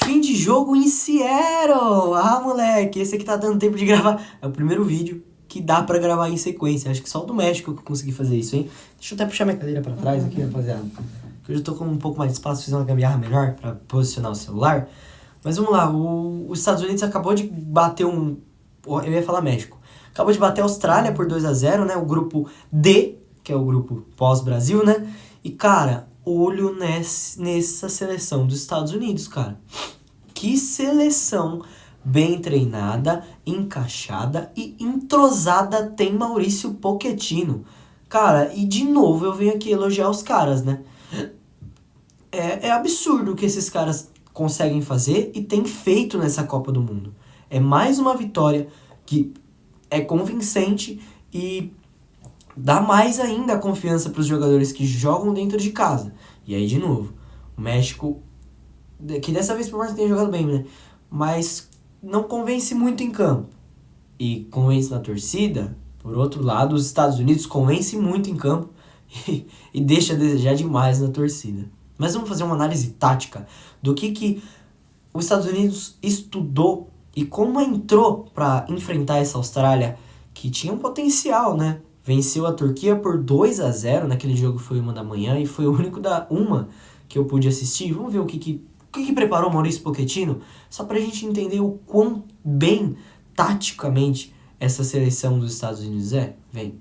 Fim de jogo em Seattle! Ah, moleque, esse aqui tá dando tempo de gravar. É o primeiro vídeo que dá pra gravar em sequência. Acho que só o do México que eu consegui fazer isso, hein? Deixa eu até puxar minha cadeira pra trás aqui, rapaziada. Porque hoje eu tô com um pouco mais de espaço, fiz uma gambiarra melhor pra posicionar o celular. Mas vamos lá, os Estados Unidos acabou de bater eu ia falar México. Acabou de bater a Austrália por 2-0, né? O grupo D, que é o grupo pós-Brasil, né? E, cara, olho nessa seleção dos Estados Unidos, cara. Que seleção bem treinada, encaixada e entrosada tem Maurício Pochettino. Cara, e de novo eu venho aqui elogiar os caras, né? É absurdo o que esses caras conseguem fazer e têm feito nessa Copa do Mundo. É mais uma vitória que é convincente e dá mais ainda a confiança para os jogadores que jogam dentro de casa. E aí, de novo, o México, que dessa vez por mais que tenha jogado bem, né? Mas não convence muito em campo. E convence na torcida. Por outro lado, os Estados Unidos convence muito em campo e deixa a desejar demais na torcida. Mas vamos fazer uma análise tática do que os Estados Unidos estudou e como entrou para enfrentar essa Austrália que tinha um potencial, né? Venceu a Turquia por 2-0, naquele jogo foi 1 da manhã e foi o único que eu pude assistir. Vamos ver o que preparou o Maurício Pochettino, só pra gente entender o quão bem, taticamente, essa seleção dos Estados Unidos é. Vem.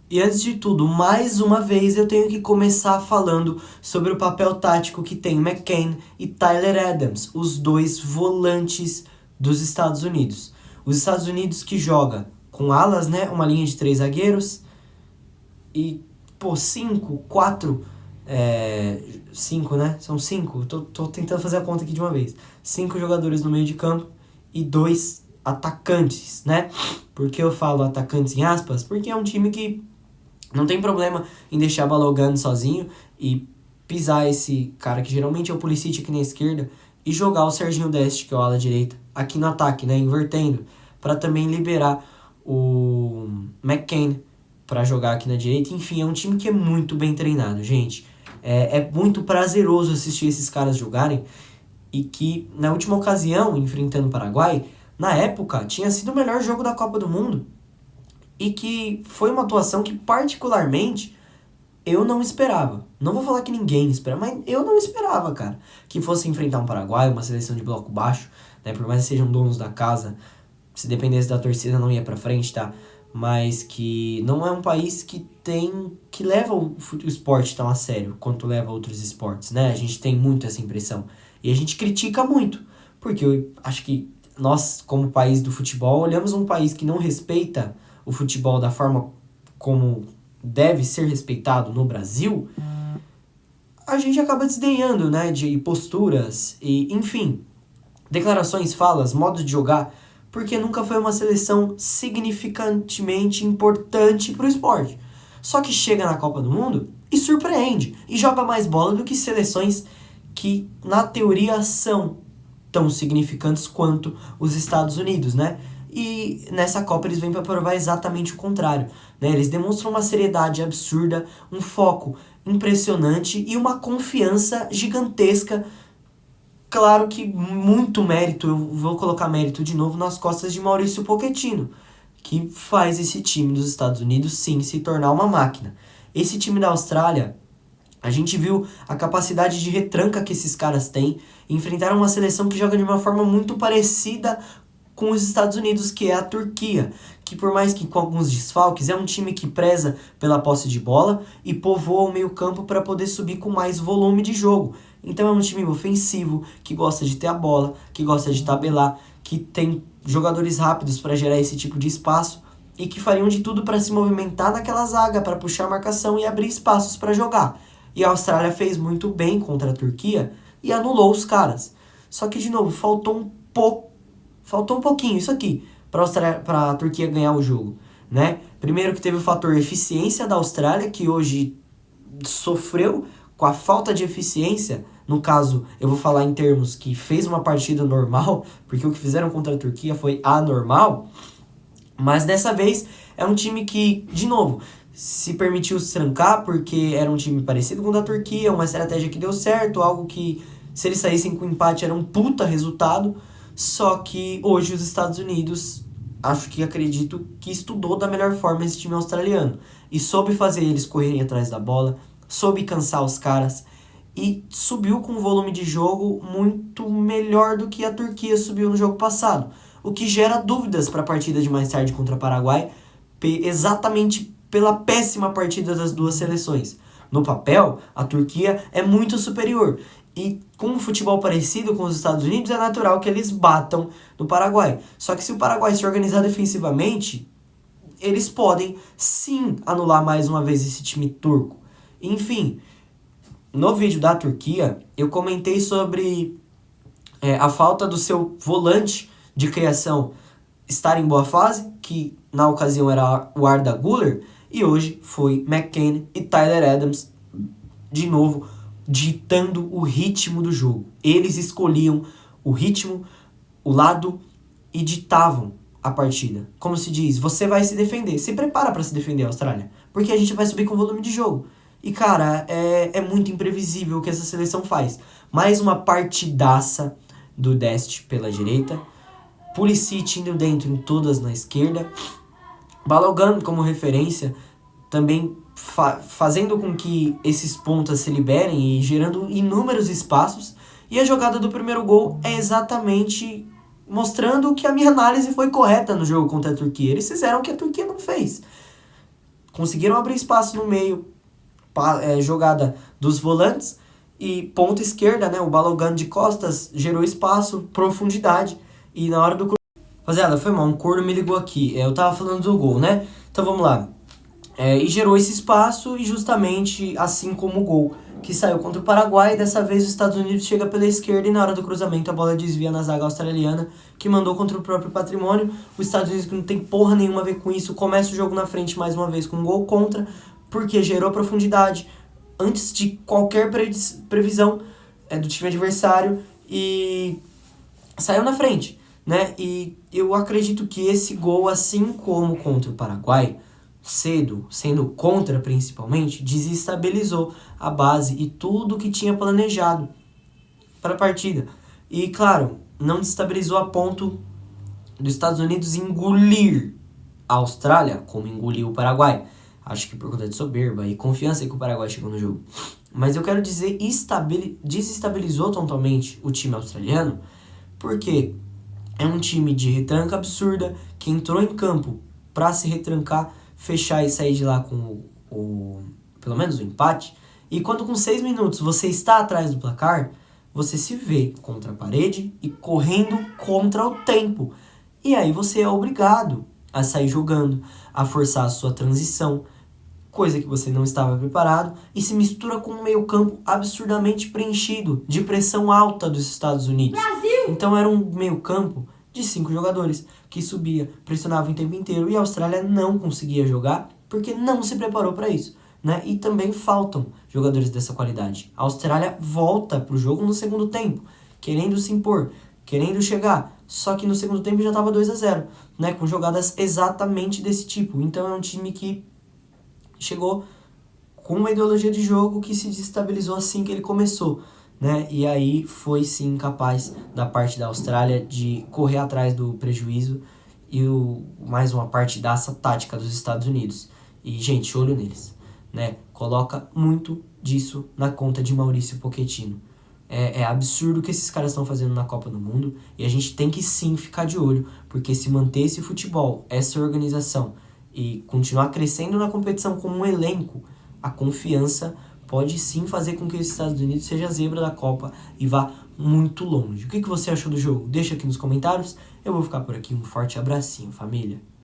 E antes de tudo, mais uma vez eu tenho que começar falando sobre o papel tático que tem McCain e Tyler Adams, os dois volantes dos Estados Unidos. Os Estados Unidos que joga com alas, né, uma linha de 3 zagueiros e, 5, né? São 5. Tô tentando fazer a conta aqui de uma vez. 5 jogadores no meio de campo e 2 atacantes, né? Por que eu falo atacantes em aspas? Porque é um time que não tem problema em deixar a Balogun sozinho e pisar esse cara que geralmente é o Pulisic aqui na esquerda e jogar o Serginho Dest, que é o ala direita, aqui no ataque, né? Invertendo, para também liberar o McCain para jogar aqui na direita. Enfim, é um time que é muito bem treinado, gente. É muito prazeroso assistir esses caras jogarem e que, na última ocasião, enfrentando o Paraguai, na época, tinha sido o melhor jogo da Copa do Mundo e que foi uma atuação que, particularmente, eu não esperava. Não vou falar que ninguém espera, mas eu não esperava, cara, que fosse enfrentar um Paraguai, uma seleção de bloco baixo, né? Por mais que sejam donos da casa, se dependesse da torcida não ia pra frente, tá? Mas que não é um país que leva o esporte tão a sério quanto leva outros esportes, né? A gente tem muito essa impressão. E a gente critica muito, porque eu acho que nós, como país do futebol, olhamos um país que não respeita o futebol da forma como deve ser respeitado no Brasil, a gente acaba desdenhando, né? De posturas e, enfim, declarações, falas, modos de jogar, porque nunca foi uma seleção significantemente importante para o esporte. Só que chega na Copa do Mundo e surpreende, e joga mais bola do que seleções que, na teoria, são tão significantes quanto os Estados Unidos, né? E nessa Copa eles vêm para provar exatamente o contrário, né? Eles demonstram uma seriedade absurda, um foco impressionante e uma confiança gigantesca. Claro que muito mérito, eu vou colocar mérito de novo nas costas de Maurício Pochettino, que faz esse time dos Estados Unidos, sim, se tornar uma máquina. Esse time da Austrália, a gente viu a capacidade de retranca que esses caras têm, enfrentaram uma seleção que joga de uma forma muito parecida com os Estados Unidos, que é a Turquia, que por mais que com alguns desfalques, é um time que preza pela posse de bola e povoa o meio campo para poder subir com mais volume de jogo. Então é um time ofensivo, que gosta de ter a bola, que gosta de tabelar, que tem jogadores rápidos para gerar esse tipo de espaço e que fariam de tudo para se movimentar naquela zaga, para puxar a marcação e abrir espaços para jogar. E a Austrália fez muito bem contra a Turquia e anulou os caras. Só que, de novo, faltou um pouquinho, isso aqui, para a Turquia ganhar o jogo, né? Primeiro que teve o fator eficiência da Austrália, que hoje sofreu com a falta de eficiência. No caso, eu vou falar em termos que fez uma partida normal, porque o que fizeram contra a Turquia foi anormal. Mas dessa vez é um time que, de novo, se permitiu se trancar, porque era um time parecido com o da Turquia, uma estratégia que deu certo, algo que Se eles saíssem com empate era um puta resultado, só que hoje os Estados Unidos, acredito que estudou da melhor forma esse time australiano e soube fazer eles correrem atrás da bola, soube cansar os caras e subiu com um volume de jogo muito melhor do que a Turquia subiu no jogo passado, o que gera dúvidas para a partida de mais tarde contra o Paraguai, exatamente pela péssima partida das duas seleções. No papel, a Turquia é muito superior. E com um futebol parecido com os Estados Unidos, é natural que eles batam no Paraguai. Só que se o Paraguai se organizar defensivamente, eles podem sim anular mais uma vez esse time turco. Enfim, no vídeo da Turquia, eu comentei sobre a falta do seu volante de criação estar em boa fase, que na ocasião era o Arda Güler, e hoje foi McKennie e Tyler Adams, de novo, ditando o ritmo do jogo. Eles escolhiam o ritmo, o lado e ditavam a partida. Como se diz, você vai se defender. Se prepara para se defender, Austrália, porque a gente vai subir com volume de jogo. E cara, é muito imprevisível o que essa seleção faz. Mais uma partidaça do Dest pela direita, Pulisic indo dentro em todas na esquerda, Balogun como referência, também fazendo com que esses pontas se liberem e gerando inúmeros espaços. E a jogada do primeiro gol é exatamente mostrando que a minha análise foi correta no jogo contra a Turquia. Eles fizeram o que a Turquia não fez. Conseguiram abrir espaço no meio, jogada dos volantes, e ponta esquerda, né, o Balogun de costas gerou espaço, profundidade, e na hora do... Rapaziada, foi mal, um corno me ligou aqui. Eu tava falando do gol, né? Então vamos lá. E gerou esse espaço, e justamente assim como o gol que saiu contra o Paraguai, dessa vez os Estados Unidos chega pela esquerda e na hora do cruzamento a bola desvia na zaga australiana, que mandou contra o próprio patrimônio. Os Estados Unidos, que não tem porra nenhuma a ver com isso, começa o jogo na frente mais uma vez com um gol contra, porque gerou profundidade antes de qualquer previsão do time adversário e saiu na frente, né? E eu acredito que esse gol, assim como contra o Paraguai, cedo, sendo contra principalmente, desestabilizou a base e tudo que tinha planejado para a partida. E claro, não desestabilizou a ponto dos Estados Unidos engolir a Austrália, como engoliu o Paraguai. Acho que por conta de soberba e confiança que o Paraguai chegou no jogo. Mas eu quero dizer, desestabilizou totalmente o time australiano, porque é um time de retranca absurda, que entrou em campo para se retrancar, fechar e sair de lá com pelo menos o empate. E quando com 6 minutos você está atrás do placar, você se vê contra a parede e correndo contra o tempo. E aí você é obrigado a sair jogando, a forçar a sua transição, coisa que você não estava preparado, e se mistura com um meio-campo absurdamente preenchido, de pressão alta dos Estados Unidos. Brasil! Então era um meio-campo de 5 jogadores, que subia, pressionava o tempo inteiro, e a Austrália não conseguia jogar, porque não se preparou para isso, né? E também faltam jogadores dessa qualidade. A Austrália volta pro jogo no segundo tempo, querendo se impor, querendo chegar, só que no segundo tempo já estava 2-0, né? Com jogadas exatamente desse tipo. Então é um time que chegou com uma ideologia de jogo que se desestabilizou assim que ele começou, né? E aí foi sim capaz da parte da Austrália de correr atrás do prejuízo e mais uma partidaça tática dos Estados Unidos. E, gente, olho neles, né? Coloca muito disso na conta de Maurício Pochettino. É absurdo o que esses caras estão fazendo na Copa do Mundo, e a gente tem que sim ficar de olho, porque se manter esse futebol, essa organização e continuar crescendo na competição como um elenco, a confiança pode sim fazer com que os Estados Unidos seja a zebra da Copa e vá muito longe. O que você achou do jogo? Deixa aqui nos comentários. Eu vou ficar por aqui. Um forte abracinho, família.